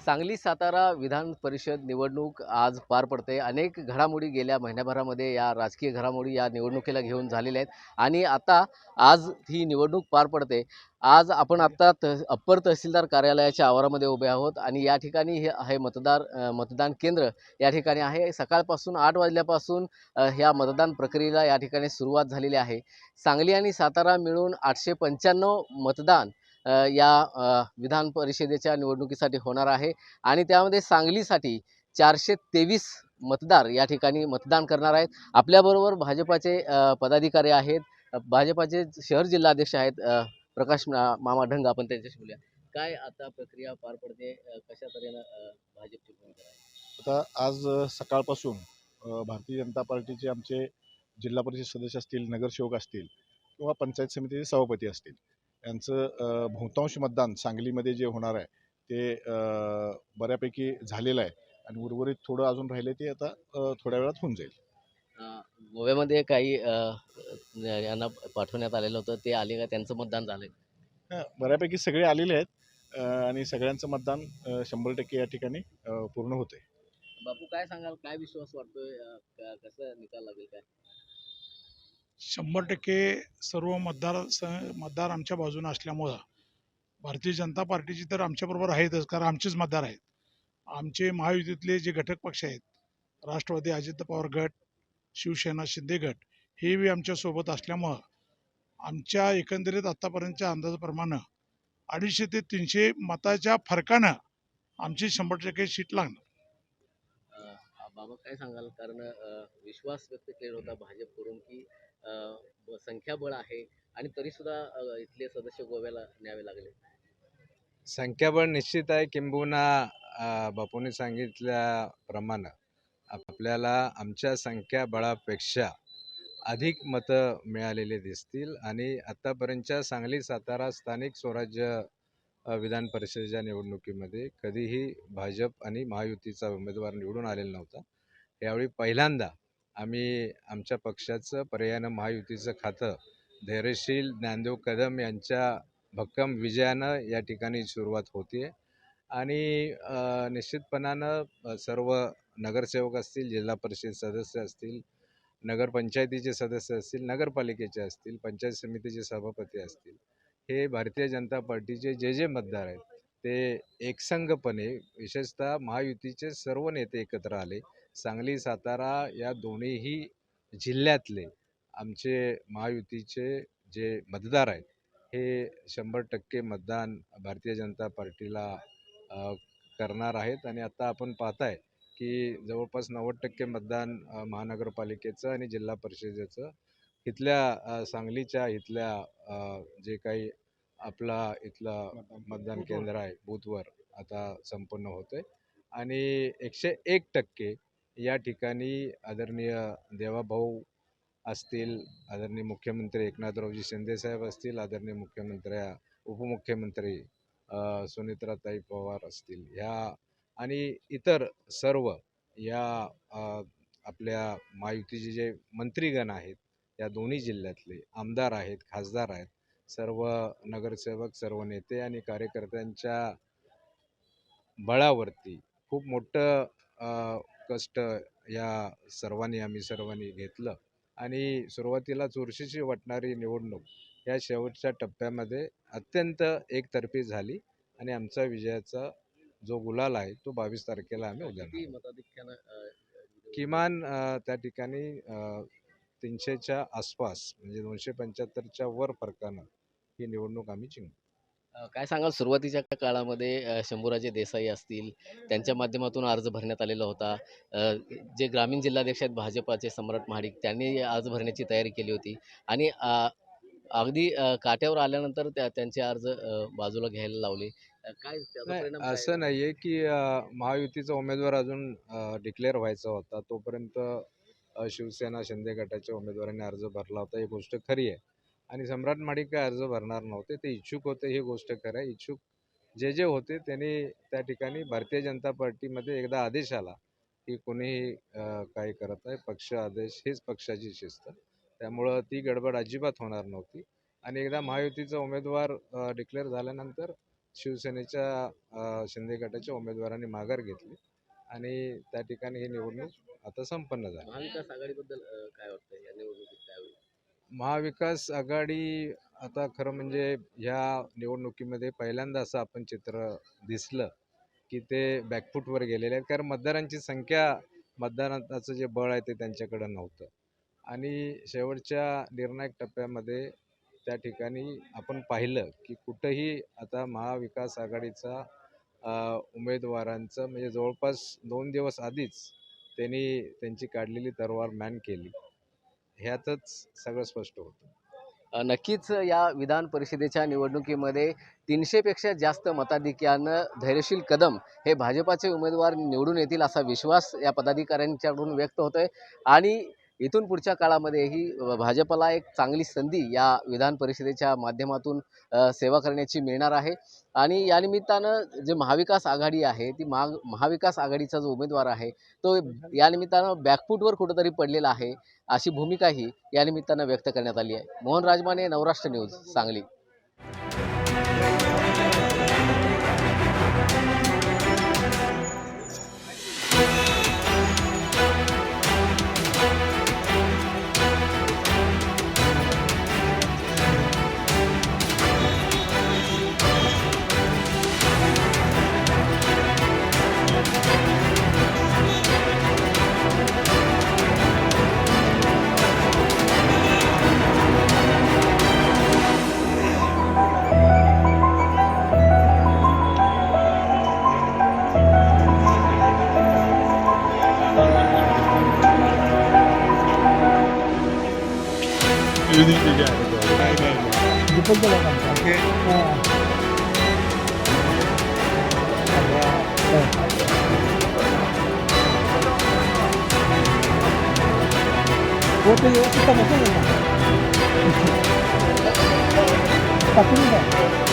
सांगली सातारा विधान परिषद निवडणूक आज पार पडते। अनेक घडामोडी गेल्या महिन्याभरामध्ये या राजकीय घडामोडी या निवडणुकीला घेऊन झालेल्या आहेत आणि आता आज ही निवडणूक पार पडते। आज आपण आता अप्पर तहसीलदार कार्यालयाच्या आवारामध्ये उभे आहोत आणि या ठिकाणी हे आहे मतदान केंद्र या ठिकाणी आहे। सकाळपासून 8 वाजल्यापासून ह्या मतदान प्रक्रियेला या ठिकाणी सुरुवात झालेली आहे। सांगली आणि सातारा मिळून 895 मतदान या विधान परिषदेच्या निवडणुकीसाठी होणार आहे आणि त्यामध्ये सांगलीसाठी 423 मतदार या ठिकाणी मतदान करणार आहेत। आपल्याबरोबर भाजपाचे पदाधिकारी आहेत, भाजपाचे शहर जिल्हाध्यक्ष आहेत प्रकाश मामा ढंग, आपण त्यांच्याशी बोलूया। काय आता प्रक्रिया पार पडते, कशा तऱ्हेने भाजपची भूमिका आहे? आता आज सकाळपासून भारतीय जनता पार्टीचे आमचे जिल्हा परिषद सदस्य असतील, नगरसेवक असतील किंवा पंचायत समितीचे सभापती असतील, यांचं बहुतांश मतदान सांगलीमध्ये जे होणार आहे ते बऱ्यापैकी झालेलं आहे आणि उर्वरित थोडं अजून राहिले ते आता थोड्या वेळात होऊन जाईल। गोव्यामध्ये काही यांना पाठवण्यात आलेलं होतं, ते आले का? त्यांचं मतदान झालंय? बऱ्यापैकी सगळे आलेले आहेत आणि सगळ्यांचं मतदान 100% या ठिकाणी पूर्ण होतंय। बापू, काय सांगाल? काय विश्वास वाटतोय? कसं निकाल लागेल काय? 100% सर्व मतदार आमच्या बाजूने असल्यामुळं भारतीय जनता पार्टीची तर आमच्याबरोबर आहेतच, कारण आमचेच मतदार आहेत। आमचे महायुतीतले जे घटक पक्ष आहेत, राष्ट्रवादी अजित पवार गट, शिवसेना शिंदे गट, हे बी आमच्यासोबत असल्यामुळं आमच्या एकंदरीत आत्तापर्यंतच्या अंदाजाप्रमाणे 250 ते 300 मताच्या फरकानं आमची 100% सीट लागणार। बाबा, काय सांगाल? कारण विश्वास व्यक्त केला होता भाजपकडून की संख्याबळ आहे आणि तरी सुद्धा इथले सदस्य गोव्याला न्यावे लागले। संख्याबळ निश्चित आहे, किंबहुना बापूंनी सांगितल्याप्रमाणे आपल्याला आमच्या संख्याबळापेक्षा अधिक मतं मिळालेले दिसतील आणि आत्तापर्यंतच्या सांगली सातारा स्थानिक स्वराज्य विधान परिषदेच्या निवडणुकीमध्ये कधीही भाजप आणि महायुतीचा उमेदवार निवडून आलेला नव्हता। यावेळी पहिल्यांदा आम्ही आमच्या पक्षाचं पर्यायानं महायुतीचं खातं धैर्यशील ज्ञानदेव कदम यांच्या भक्कम विजयानं या ठिकाणी सुरुवात होते आणि निश्चितपणानं सर्व नगरसेवक असतील, जिल्हा परिषद सदस्य असतील, नगरपंचायतीचे सदस्य असतील, नगरपालिकेचे असतील, पंचायत समितीचे सभापती असतील, हे भारतीय जनता पार्टीचे जे मतदार आहेत ते एकसंघपणे, विशेषतः महायुतीचे सर्व नेते एकत्र आले। सांगली सातारा या दोन्हीही जिल्ह्यातले आमचे महायुतीचे जे मतदार आहेत हे 100% मतदान भारतीय जनता पार्टीला करणार आहेत आणि आता आपण पाहताय की जवळपास 90% मतदान महानगरपालिकेचं आणि जिल्हा परिषदेचं इथल्या सांगलीच्या इथल्या जे काही आपला इथला मतदान केंद्र आहे बूथवर आता संपन्न होते आणि 101% या ठिकाणी आदरणीय देवाभाऊ असतील, आदरणीय मुख्यमंत्री एकनाथरावजी शिंदेसाहेब असतील, आदरणीय उपमुख्यमंत्री सुनेत्राताई पवार असतील, ह्या आणि इतर सर्व या आपल्या महायुतीचे जे मंत्रीगण आहेत, या दोन्ही जिल्ह्यातले आमदार आहेत, खासदार आहेत, सर्व नगरसेवक, सर्व नेते आणि कार्यकर्त्यांच्या बळावरती खूप मोठं कष्ट या आम्ही सर्वांनी घेतलं आणि सुरुवातीला चुरशीची वाटणारी निवडणूक या शेवटच्या टप्प्यामध्ये अत्यंत एकतर्फी झाली आणि आमचा विजयाचा जो गुलाल आहे तो 22 तारखेला आम्ही उधळणार। किमान त्या ठिकाणी 300च्या आसपास, म्हणजे 275च्या वर फरकानं ही निवडणूक आम्ही जिंकू। काय सांगाल? सुरुवातीच्या काळामध्ये शंभूराजे देसाई असतील, त्यांच्या माध्यमातून अर्ज भरण्यात आलेला होता। जे ग्रामीण जिल्हाध्यक्ष आहेत भाजपाचे सम्राट महाडिक, त्यांनी अर्ज भरण्याची तयारी केली होती आणि अगदी काट्यावर आल्यानंतर त्यांचे अर्ज बाजूला घ्यायला लावले। काय त्याचा नाही, परिणाम काय असं नाहीये की महायुतीचा उमेदवार अजून डिक्लेअर व्हायचा होता तोपर्यंत शिवसेना शिंदे गटाच्या उमेदवारांनी अर्ज भरला होता, ही गोष्ट खरी आहे. आणि सम्राट माडिक काय अर्ज भरणार नव्हते, ते इच्छुक होते, ही गोष्ट खरं आहे. इच्छुक जे जे होते त्यांनी त्या ठिकाणी भारतीय जनता पार्टीमध्ये एकदा आदेश आला की कोणीही काही करत नाही, पक्ष आदेश हीच पक्षाची शिस्त, त्यामुळं ती गडबड अजिबात होणार नव्हती. आणि एकदा महायुतीचा उमेदवार डिक्लेअर झाल्यानंतर शिवसेनेच्या शिंदे गटाच्या उमेदवारांनी माघार घेतली आणि त्या ठिकाणी ही निवडणूक आता संपन्न झाली. महाविकास आघाडीबद्दल काय वाटतं या निवडणुकीत काय होईल? महाविकास आघाडी आता खरं म्हणजे ह्या निवडणुकीमध्ये पहिल्यांदा असं आपण चित्र दिसलं की ते बॅकफूटवर गेलेले आहेत, कारण मतदारांची संख्या, मतदानाचं जे बळ आहे ते त्यांच्याकडं नव्हतं. आणि शेवटच्या निर्णायक टप्प्यामध्ये त्या ठिकाणी आपण पाहिलं की कुठंही आता महाविकास आघाडीचा उमेदवारांचं म्हणजे जवळपास 2 दिवस आधीच त्यांनी त्यांची काढलेली तलवार मॅन केली, ह्यातच सगळं स्पष्ट होतं. नक्कीच या विधान परिषदेच्या निवडणुकीमध्ये 300पेक्षा जास्त मताधिक्यानं धैर्यशील कदम हे भाजपाचे उमेदवार निवडून येतील असा विश्वास या पदाधिकाऱ्यांच्याकडून व्यक्त होतोय. आणि इथून पुढच्या काळामध्येही भाजपला एक चांगली संधी या विधान परिषदेच्या माध्यमातून सेवा करण्याची मिळणार आहे. आणि या निमित्तानं जे महाविकास आघाडी आहे ती महाविकास आघाडीचा जो उमेदवार आहे तो या निमित्तानं बॅकफूटवर कुठंतरी पडलेला आहे, अशी भूमिकाही या निमित्तानं व्यक्त करण्यात आली आहे. मोहन राजमाने, नवराष्ट्र न्यूज, सांगली. वो तो ये कितना बचा है